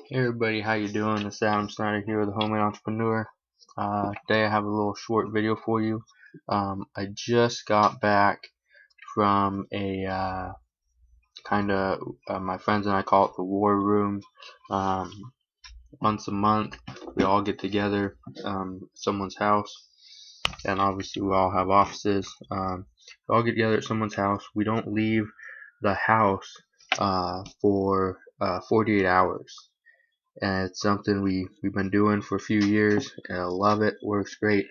Hey everybody, how you doing? This is Adam Snyder here with the Homemade Entrepreneur. Today I have a little short video for you. I just got back from a my friends and I call it the War Room. Once a month we all get together at someone's house, and obviously we all have offices. We all get together at someone's house. We don't leave the house for 48 hours. And it's something we've been doing for a few years, and I love it. Works great.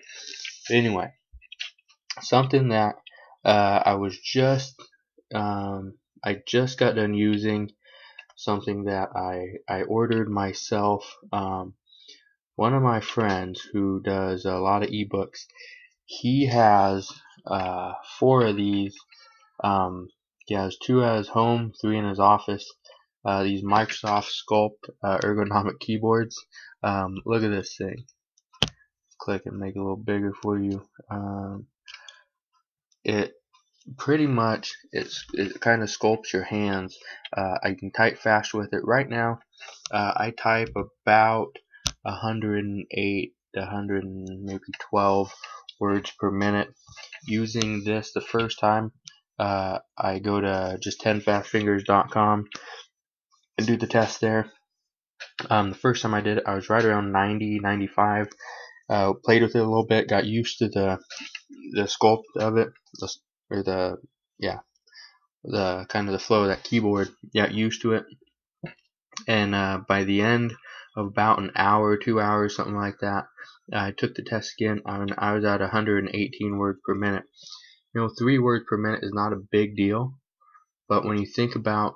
But anyway, something that I just got done using, something that I ordered myself. One of my friends who does a lot of ebooks, he has 4 of these. He has 2 at his home, 3 in his office. These Microsoft Sculpt ergonomic keyboards. Look at this thing. Click and make it a little bigger for you. It pretty much it kind of sculpts your hands. I can type fast with it. Right now, I type about 108 to 112 words per minute using this. The first time, I go to just 10fastfingers.com and do the test there. The first time I did it, I was right around 90, 95. Played with it a little bit, got used to the sculpt of it, the kind of the flow of that keyboard. Got used to it, and by the end of about an hour, 2 hours, something like that, I took the test again. I was at 118 words per minute. 3 words per minute is not a big deal, but when you think about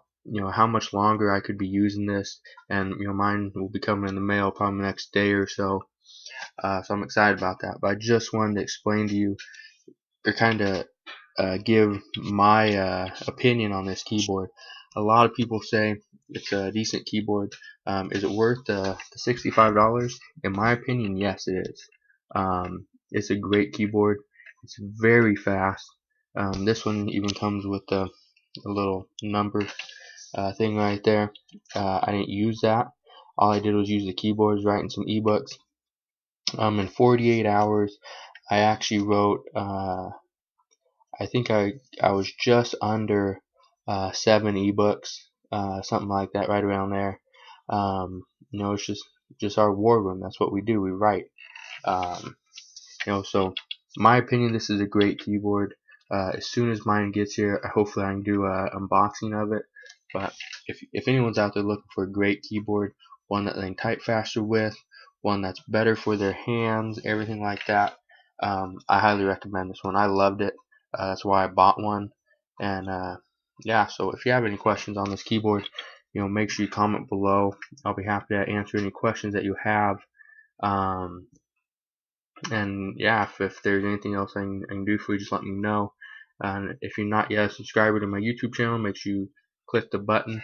how much longer I could be using this, and mine will be coming in the mail probably the next day or so. So I'm excited about that. But I just wanted to explain to you, or kind of give my opinion on this keyboard. A lot of people say it's a decent keyboard. Is it worth the $65? In my opinion, yes, it is. It's a great keyboard. It's very fast. This one even comes with a little number thing right there. I didn't use that. All I did was use the keyboards, writing some ebooks. In 48 hours, I actually wrote, I think I was just under 7 ebooks, something like that, right around there. It's just our war room. That's what we do. We write. So in my opinion, this is a great keyboard. As soon as mine gets here, hopefully I can do an unboxing of it. But if anyone's out there looking for a great keyboard, one that they can type faster with, one that's better for their hands, everything like that, I highly recommend this one. I loved it. That's why I bought one. And yeah, so if you have any questions on this keyboard, make sure you comment below. I'll be happy to answer any questions that you have. And yeah, if there's anything else I can do for you, just let me know. And if you're not yet a subscriber to my YouTube channel, make sure you click the button,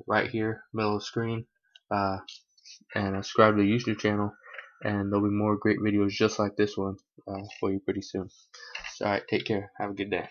right here, middle of the screen, and subscribe to the YouTube channel. And there'll be more great videos just like this one for you pretty soon. So, alright, take care. Have a good day.